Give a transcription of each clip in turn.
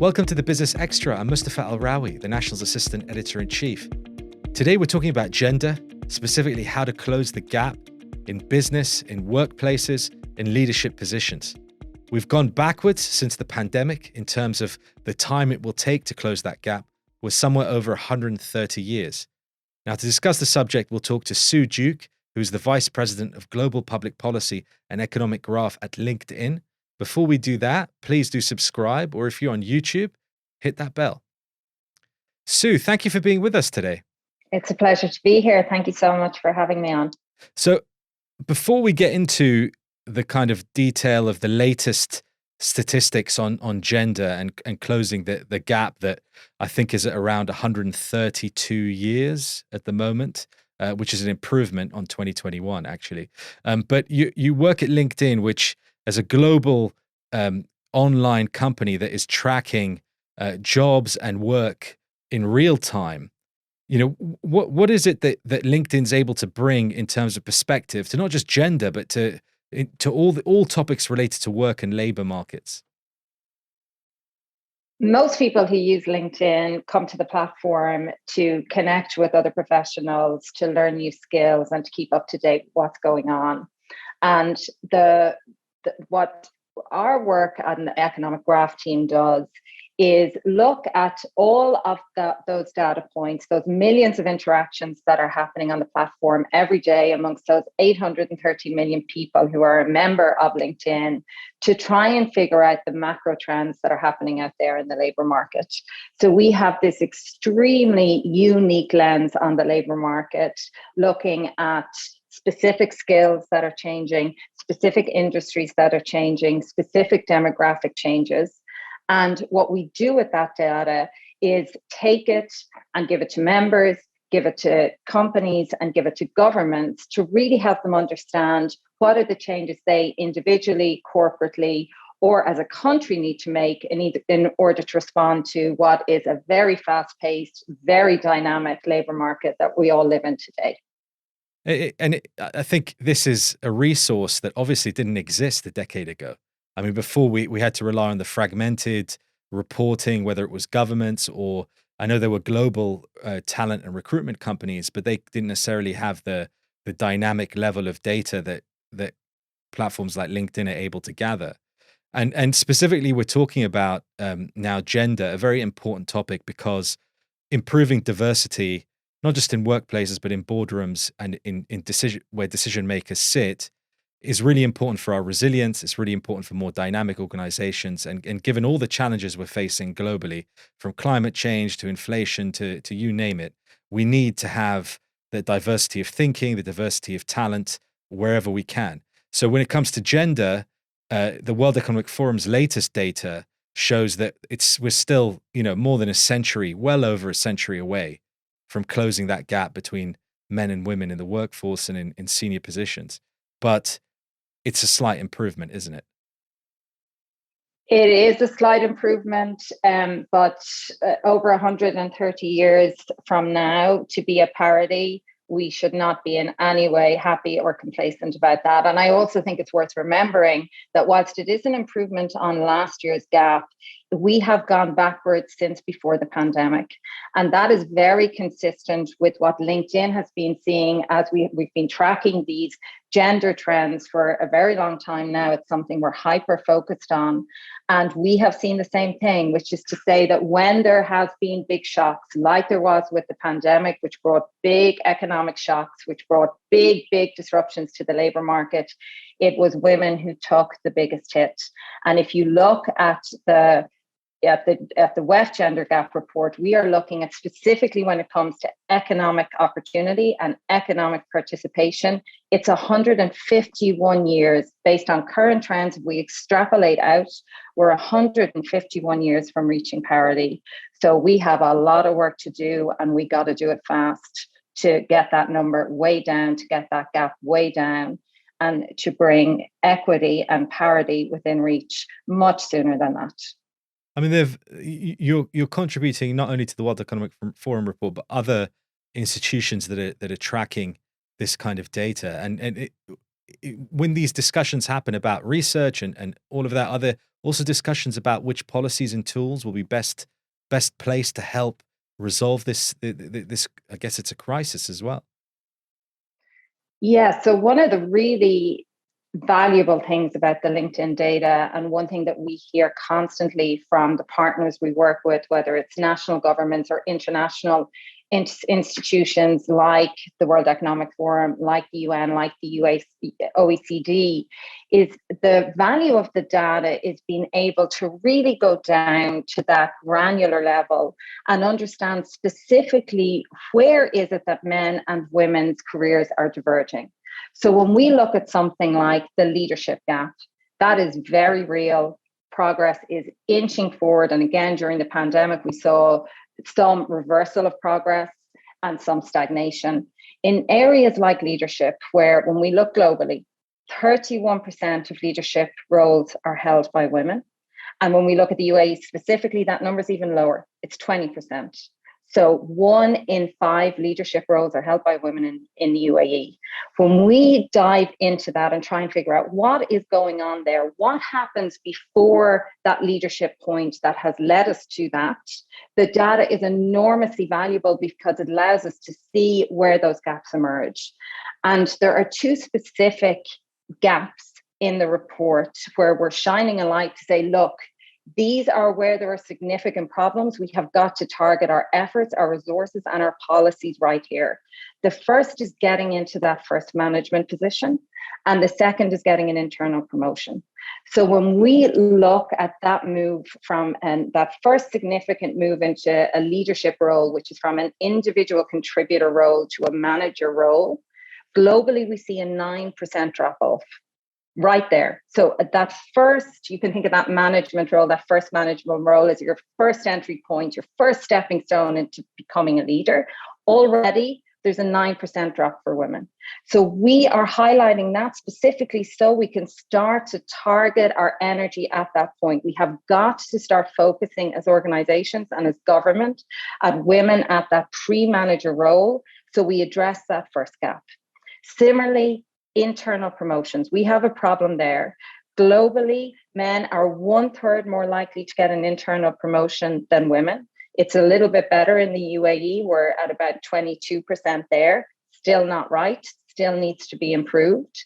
Welcome to the Business Extra. I'm Mustafa Al-Rawi, the National's Assistant Editor-in-Chief. Today we're talking about gender, specifically how to close the gap in business, in workplaces, in leadership positions. We've gone backwards since the pandemic in terms of the time it will take to close that gap, was somewhere over 130 years. Now, to discuss the subject, we'll talk to Sue Duke, who's the Vice President of Global Public Policy and Economic Graph at LinkedIn. Before we do that, please do subscribe, or if you're on YouTube, hit that bell. Sue, thank you for being with us today. It's a pleasure to be here. Thank you so much for having me on. So before we get into the kind of detail of the latest statistics on gender and closing the gap that I think is at around 132 years at the moment, which is an improvement on 2021, actually. But you work at LinkedIn, which as a global online company that is tracking jobs and work in real time, you know, what is it that LinkedIn's able to bring in terms of perspective to not just gender, but to all topics related to work and labor markets? Most people who use LinkedIn come to the platform to connect with other professionals, to learn new skills, and to keep up to date with what's going on. And what our work on the Economic Graph team does is look at all of those data points, those millions of interactions that are happening on the platform every day amongst those 830 million people who are a member of LinkedIn, to try and figure out the macro trends that are happening out there in the labor market. So we have this extremely unique lens on the labor market, looking at specific skills that are changing, specific industries that are changing, specific demographic changes. And what we do with that data is take it and give it to members, give it to companies, and give it to governments to really help them understand what are the changes they individually, corporately, or as a country need to make in order to respond to what is a very fast-paced, very dynamic labor market that we all live in today. I think this is a resource that obviously didn't exist a decade ago. I mean, before we had to rely on the fragmented reporting, whether it was governments or I know there were global talent and recruitment companies, but they didn't necessarily have the dynamic level of data that platforms like LinkedIn are able to gather. And specifically, we're talking about now gender, a very important topic, because improving diversity, not just in workplaces, but in boardrooms and in where decision makers sit, is really important for our resilience. It's really important for more dynamic organizations. And given all the challenges we're facing globally, from climate change to inflation to you name it, we need to have the diversity of thinking, the diversity of talent wherever we can. So when it comes to gender, the World Economic Forum's latest data shows that we're still, more than a century, well over a century away from closing that gap between men and women in the workforce and in senior positions. But it's a slight improvement, isn't it? It is a slight improvement, but over 130 years from now, to be at parity, we should not be in any way happy or complacent about that. And I also think it's worth remembering that whilst it is an improvement on last year's gap, we have gone backwards since before the pandemic. And that is very consistent with what LinkedIn has been seeing as we've been tracking these gender trends for a very long time now. It's something we're hyper focused on. And we have seen the same thing, which is to say that when there has been big shocks, like there was with the pandemic, which brought big economic shocks, which brought big disruptions to the labor market, it was women who took the biggest hit. And if you look at the WEF Gender Gap Report, we are looking at specifically when it comes to economic opportunity and economic participation. It's 151 years based on current trends. If we extrapolate out, we're 151 years from reaching parity. So we have a lot of work to do, and we got to do it fast to get that number way down, to get that gap way down, and to bring equity and parity within reach much sooner than that. I mean, you're contributing not only to the World Economic Forum report, but other institutions that are tracking this kind of data. And when these discussions happen about research and all of that, Also discussions about which policies and tools will be best placed to help resolve this. I guess it's a crisis as well. Yeah, so one of the really valuable things about the LinkedIn data, and one thing that we hear constantly from the partners we work with, whether it's national governments or international institutions like the World Economic Forum, like the UN, like the OECD, is the value of the data is being able to really go down to that granular level and understand specifically where is it that men and women's careers are diverging. So when we look at something like the leadership gap, that is very real. Progress is inching forward. And again, during the pandemic, we saw some reversal of progress and some stagnation. In areas like leadership, where when we look globally, 31% of leadership roles are held by women. And when we look at the UAE specifically, that number is even lower. It's 20%. So 1 in 5 leadership roles are held by women in the UAE. When we dive into that and try and figure out what is going on there, what happens before that leadership point that has led us to that, the data is enormously valuable because it allows us to see where those gaps emerge. And there are 2 specific gaps in the report where we're shining a light to say, look, these are where there are significant problems. We have got to target our efforts, our resources, and our policies right here. The first is getting into that first management position, and the second is getting an internal promotion. So when we look at that move from that first significant move into a leadership role, which is from an individual contributor role to a manager role, globally we see a 9% drop off. Right there. So at that first, you can think of that management role, that first management role as your first entry point, your first stepping stone into becoming a leader. Already, there's a 9% drop for women. So we are highlighting that specifically so we can start to target our energy at that point. We have got to start focusing as organizations and as government at women at that pre-manager role so we address that first gap. Similarly, internal promotions. We have a problem there. Globally, men are 1/3 more likely to get an internal promotion than women. It's a little bit better in the UAE. We're at about 22% there. Still not right. Still needs to be improved.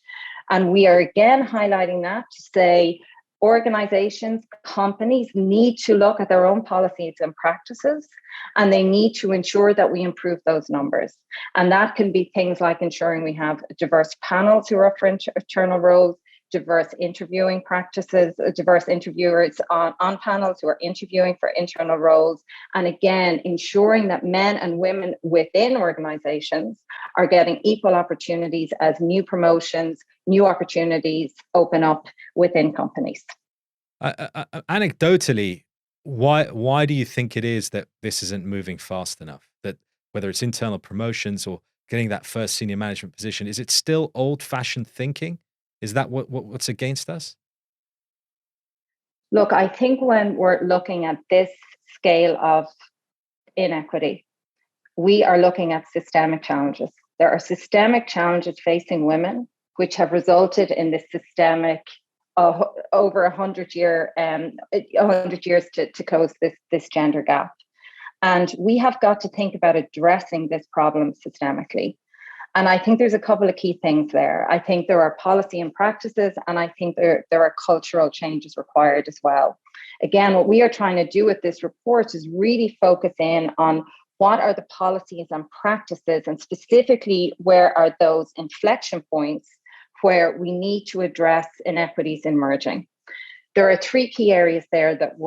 And we are again highlighting that to say organizations, companies need to look at their own policies and practices, and they need to ensure that we improve those numbers. And that can be things like ensuring we have diverse panels who are for internal roles, diverse interviewing practices, diverse interviewers on panels who are interviewing for internal roles. And again, ensuring that men and women within organizations are getting equal opportunities as new promotions, new opportunities open up within companies. Anecdotally, why do you think it is that this isn't moving fast enough? That whether it's internal promotions or getting that first senior management position, is it still old-fashioned thinking? Is that what's against us? Look, I think when we're looking at this scale of inequity, we are looking at systemic challenges. There are systemic challenges facing women, which have resulted in this systemic over 100 years to close this gender gap. And we have got to think about addressing this problem systemically. And I think there's a couple of key things there. I think there are policy and practices, and I think there are cultural changes required as well. Again, what we are trying to do with this report is really focus in on what are the policies and practices, and specifically where are those inflection points where we need to address inequities emerging. There are 3 key areas there that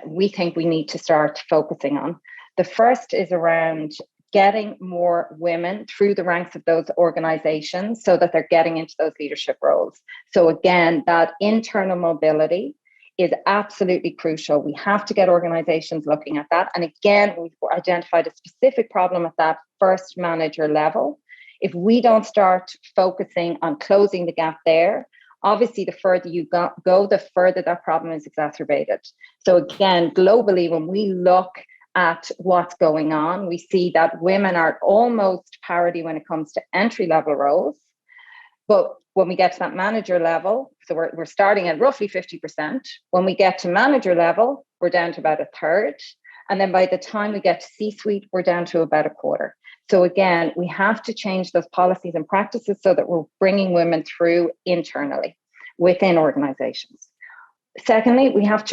we think we need to start focusing on. The first is around getting more women through the ranks of those organizations so that they're getting into those leadership roles. So again, that internal mobility is absolutely crucial. We have to get organizations looking at that. And again, we've identified a specific problem at that first manager level. If we don't start focusing on closing the gap there, obviously the further you go, the further that problem is exacerbated. So again, globally, when we look at what's going on, we see that women are almost parity when it comes to entry-level roles. But When we get to that manager level, so we're starting at roughly 50%. When we get to manager level, we're down to about a third. And then by the time we get to C-suite, we're down to about a quarter. So again, we have to change those policies and practices so that we're bringing women through internally within organizations. Secondly, we've got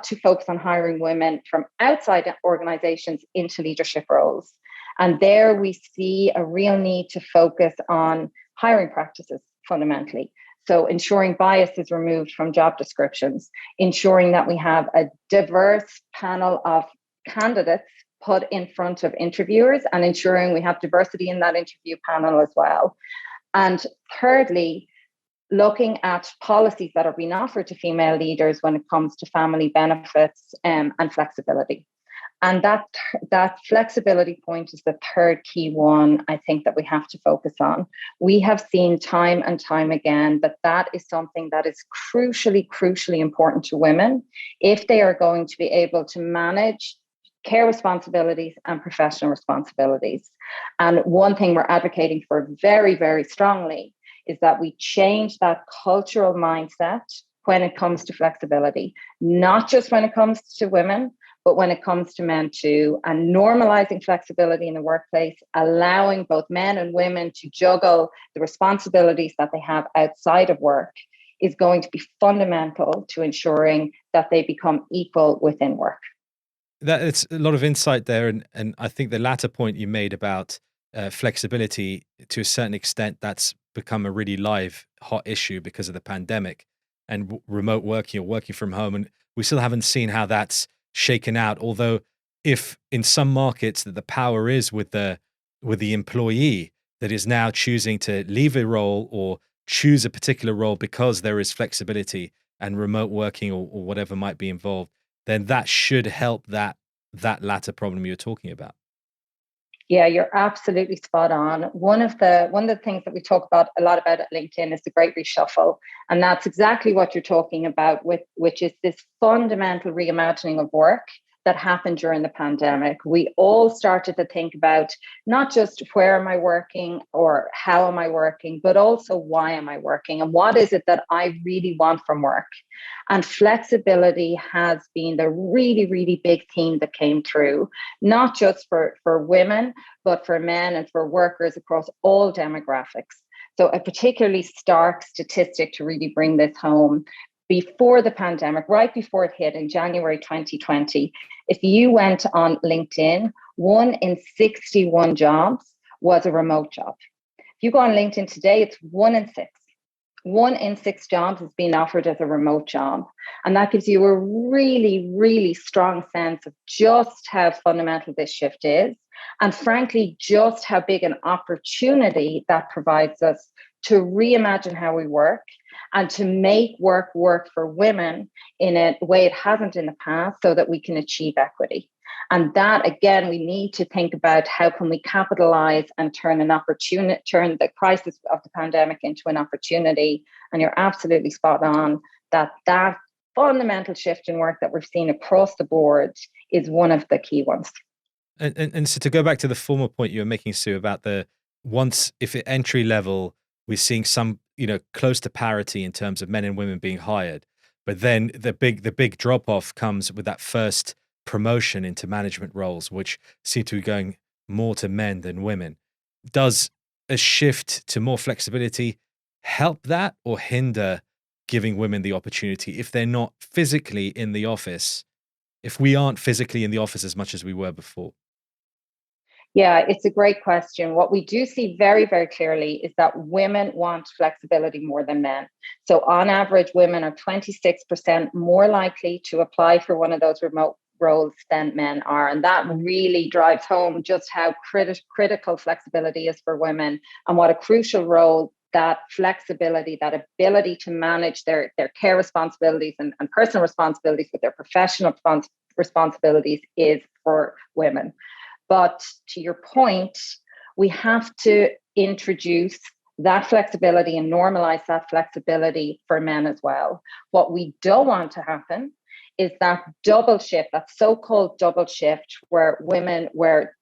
to focus on hiring women from outside organizations into leadership roles. And there we see a real need to focus on hiring practices fundamentally. So ensuring bias is removed from job descriptions, ensuring that we have a diverse panel of candidates put in front of interviewers, and ensuring we have diversity in that interview panel as well. And thirdly, looking at policies that are being offered to female leaders when it comes to family benefits and flexibility. And that flexibility point is the third key one, I think, that we have to focus on. We have seen time and time again that is something that is crucially important to women if they are going to be able to manage care responsibilities and professional responsibilities. And one thing we're advocating for very, very strongly is that we change that cultural mindset when it comes to flexibility, not just when it comes to women, but when it comes to men too, and normalizing flexibility in the workplace, allowing both men and women to juggle the responsibilities that they have outside of work is going to be fundamental to ensuring that they become equal within work. It's a lot of insight there. And I think the latter point you made about flexibility, to a certain extent, that's become a really live, hot issue because of the pandemic and remote working or working from home. And we still haven't seen how that's shaken out. Although if in some markets that the power is with the employee that is now choosing to leave a role or choose a particular role because there is flexibility and remote working or whatever might be involved, then that should help that latter problem you're talking about. Yeah, you're absolutely spot on. One of the things that we talk about a lot about at LinkedIn is the Great Reshuffle. And that's exactly what you're talking about, which is this fundamental reimagining of work that happened during the pandemic. We all started to think about not just where am I working or how am I working, but also why am I working and what is it that I really want from work. And flexibility has been the really, really big theme that came through, not just for women, but for men and for workers across all demographics. So a particularly stark statistic to really bring this home: before the pandemic, right before it hit in January 2020, if you went on LinkedIn, 1 in 61 jobs was a remote job. If you go on LinkedIn today, it's 1 in 6. 1 in 6 jobs is being offered as a remote job. And that gives you a really, really strong sense of just how fundamental this shift is. And frankly, just how big an opportunity that provides us to reimagine how we work and to make work for women in a way it hasn't in the past so that we can achieve equity. And that, again, we need to think about how can we capitalize and turn the crisis of the pandemic into an opportunity. And you're absolutely spot on that fundamental shift in work that we've seen across the board is one of the key ones. And so to go back to the former point you were making, Sue, about if at entry level, we're seeing some, close to parity in terms of men and women being hired, but then the big drop off comes with that first promotion into management roles, which seem to be going more to men than women. Does a shift to more flexibility help that or hinder giving women the opportunity if they're not physically in the office, if we aren't physically in the office as much as we were before? Yeah, it's a great question. What we do see very, very clearly is that women want flexibility more than men. So on average, women are 26% more likely to apply for one of those remote roles than men are. And that really drives home just how critical flexibility is for women and what a crucial role that flexibility, that ability to manage their care responsibilities and personal responsibilities with their professional responsibilities is for women. But to your point, we have to introduce that flexibility and normalize that flexibility for men as well. What we don't want to happen is that double shift, that so-called double shift, where women were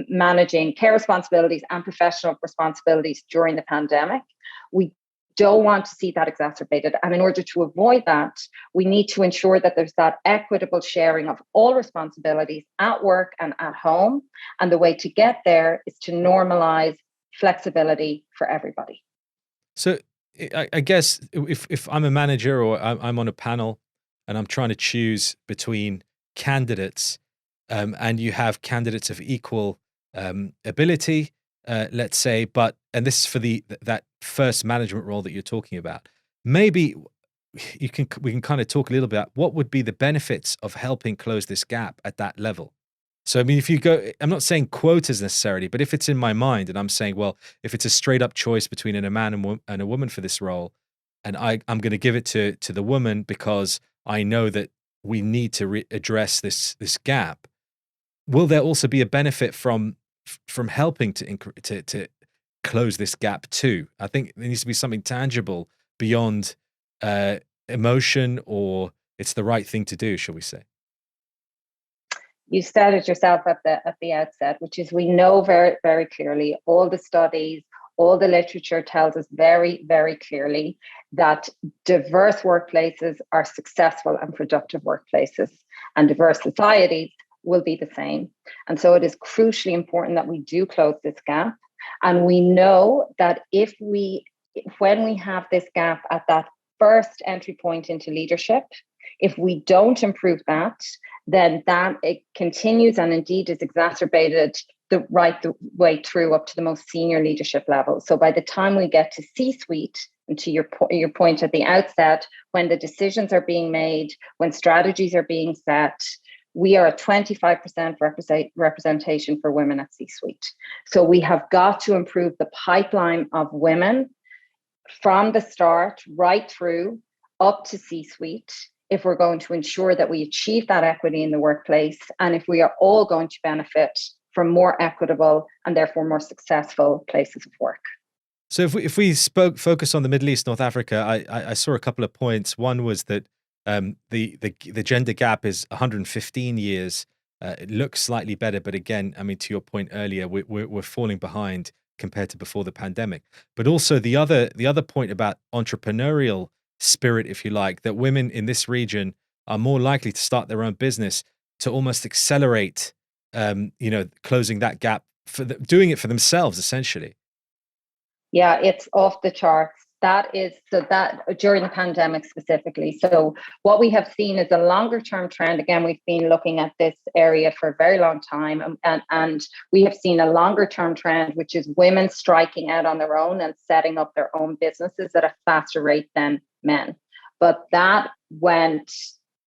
managing care responsibilities and professional responsibilities during the pandemic. We don't want to see that exacerbated. And in order to avoid that, we need to ensure that there's that equitable sharing of all responsibilities at work and at home. And the way to get there is to normalize flexibility for everybody. So I guess if I'm a manager or I'm on a panel and I'm trying to choose between candidates, and you have candidates of equal ability, let's say, and this is for that first management role that you're talking about. Maybe we can kind of talk a little bit about what would be the benefits of helping close this gap at that level. So, I mean, if you go, I'm not saying quotas necessarily, but if it's in my mind and I'm saying, well, if it's a straight up choice between a man and a woman for this role, and I'm going to give it to the woman because I know that we need to address this gap, will there also be a benefit from helping to close this gap too? I think there needs to be something tangible beyond emotion, or it's the right thing to do, shall we say? You said it yourself at the outset, which is we know very, very clearly, all the studies, all the literature tells us very, very clearly that diverse workplaces are successful and productive workplaces, and diverse societies will be the same. And so it is crucially important that we do close this gap. And we know that when we have this gap at that first entry point into leadership, if we don't improve that, then that it continues and indeed is exacerbated the way through up to the most senior leadership level. So by the time we get to C-suite, and to your point at the outset, when the decisions are being made, when strategies are being set, we are at 25% representation for women at C-suite. So we have got to improve the pipeline of women from the start right through up to C-suite, if we're going to ensure that we achieve that equity in the workplace, and if we are all going to benefit from more equitable and therefore more successful places of work. So if we focus on the Middle East, North Africa, I saw a couple of points. One was that the gender gap is 115 years. It looks slightly better, but again, I mean, to your point earlier, we're falling behind compared to before the pandemic. But also the other point about entrepreneurial spirit, if you like, that women in this region are more likely to start their own business, to almost accelerate, closing that gap, doing it for themselves, essentially. Yeah, it's off the charts. That during the pandemic specifically. So what we have seen is a longer term trend. Again, we've been looking at this area for a very long time, and we have seen a longer term trend, which is women striking out on their own and setting up their own businesses at a faster rate than men. But that went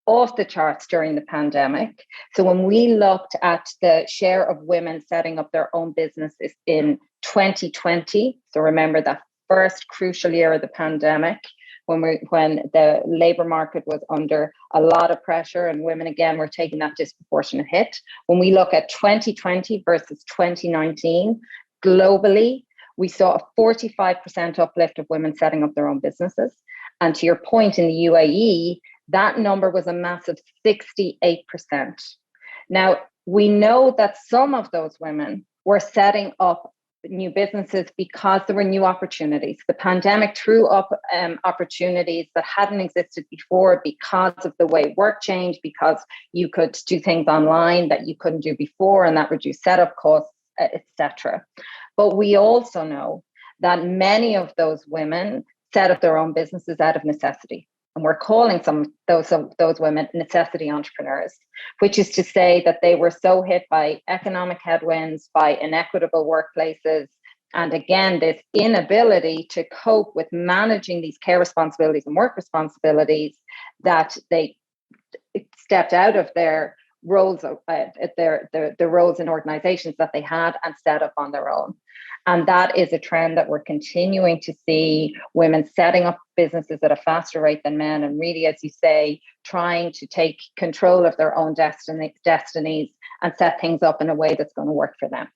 off the charts during the pandemic. So when we looked at the share of women setting up their own businesses in 2020, so remember that first crucial year of the pandemic, when the labor market was under a lot of pressure and women again were taking that disproportionate hit. When we look at 2020 versus 2019, globally, we saw a 45% uplift of women setting up their own businesses. And to your point, in the UAE, that number was a massive 68%. Now, we know that some of those women were setting up new businesses because there were new opportunities. The pandemic threw up opportunities that hadn't existed before because of the way work changed, because you could do things online that you couldn't do before, and that reduced setup costs, etc. But we also know that many of those women set up their own businesses out of necessity. And we're calling some of those women necessity entrepreneurs, which is to say that they were so hit by economic headwinds, by inequitable workplaces, and again, this inability to cope with managing these care responsibilities and work responsibilities, that they stepped out of their roles, the roles in organizations that they had, and set up on their own. And that is a trend that we're continuing to see, women setting up businesses at a faster rate than men, and really, as you say, trying to take control of their own destinies and set things up in a way that's going to work for them.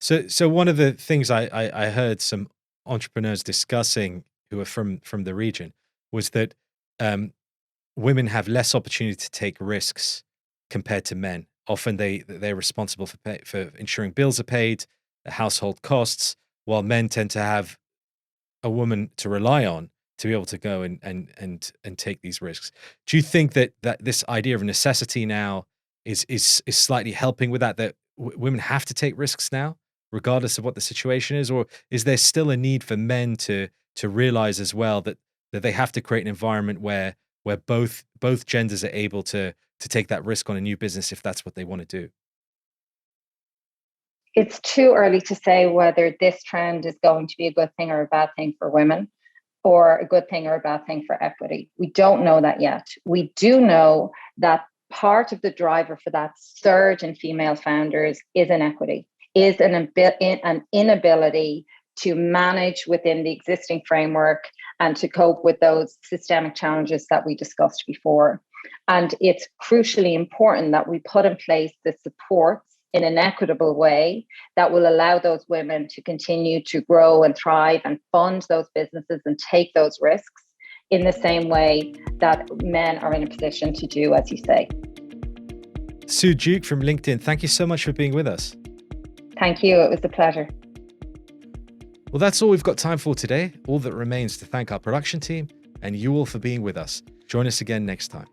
So one of the things I heard some entrepreneurs discussing who are from the region was that women have less opportunity to take risks compared to men. Often they're responsible for ensuring bills are paid, household costs, while men tend to have a woman to rely on to be able to go and take these risks. Do you think that this idea of necessity now is slightly helping with that? That women have to take risks now, regardless of what the situation is, or is there still a need for men to realize as well that they have to create an environment where both genders are able to take that risk on a new business if that's what they want to do? It's too early to say whether this trend is going to be a good thing or a bad thing for women, or a good thing or a bad thing for equity. We don't know that yet. We do know that part of the driver for that surge in female founders is inequity, is an inability to manage within the existing framework and to cope with those systemic challenges that we discussed before. And it's crucially important that we put in place the supports in an equitable way that will allow those women to continue to grow and thrive and fund those businesses and take those risks in the same way that men are in a position to do, as you say. Sue Duke from LinkedIn, thank you so much for being with us. Thank you. It was a pleasure. Well, that's all we've got time for today. All that remains to thank our production team and you all for being with us. Join us again next time.